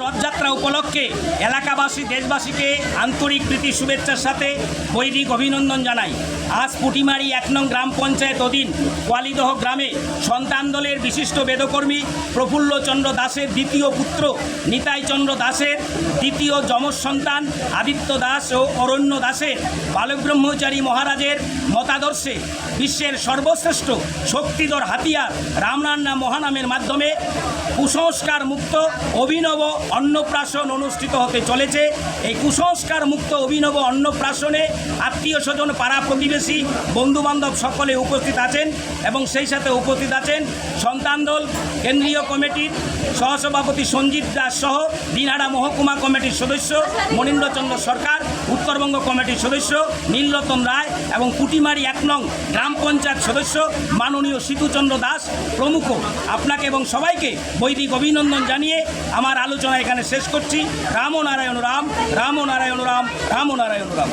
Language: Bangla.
রথযাত্রা উপলক্ষে এলাকাবাসী দেশবাসীকে আন্তরিক প্রীতি শুভেচ্ছার সাথে বৈদিক অভিনন্দন জানাই। আজ পুটিমারি ১ নং গ্রাম পঞ্চায়েত অধীন কোয়ালিদহ গ্রামে সন্তান দলের বিশিষ্ট বেদকর্মী প্রফুল্লচন্দ্র দাসের দ্বিতীয় পুত্র নিতাইচন্দ্র দাসের দ্বিতীয় যমজ সন্তান আদিত্য দাস ও অরণ্য দাসের বালব্রহ্মচারী মহারাজের মতাদর্শে বিশ্বের সর্বশ্রেষ্ঠ শক্তিধর হাতিয়ার রামরান্না মহানামের মাধ্যমে কুসংস্কার মুক্ত অভিনব অন্নপ্রাশন অনুষ্ঠিত হতে চলেছে। এই কুসংস্কার মুক্ত অভিনব অন্নপ্রাশনে আত্মীয় স্বজন পাড়া প্রতিবেশী বন্ধুবান্ধব সকলে উপস্থিত আছেন এবং সেই সাথে উপস্থিত আছেন সন্তান দল কেন্দ্রীয় কমিটির সহসভাপতি সঞ্জিত দাস সহ দিনহাটা মহকুমা কমিটির সদস্য মনীন্দ্রচন্দ্র সরকার, উত্তরবঙ্গ কমিটির সদস্য নীলরতন রায় এবং পুটিমারি ১ নং গ্রাম পঞ্চায়েত সদস্য মাননীয় সিধুচন্দ্র দাস প্রমুখ। আপনাকে এবং সবাইকে বৈদিক অভিনন্দন জানিয়ে আমার আলোচনা এখানে শেষ করছি। রাম নারায়ণ রাম, রাম নারায়ণ রাম, রাম নারায়ণ রাম।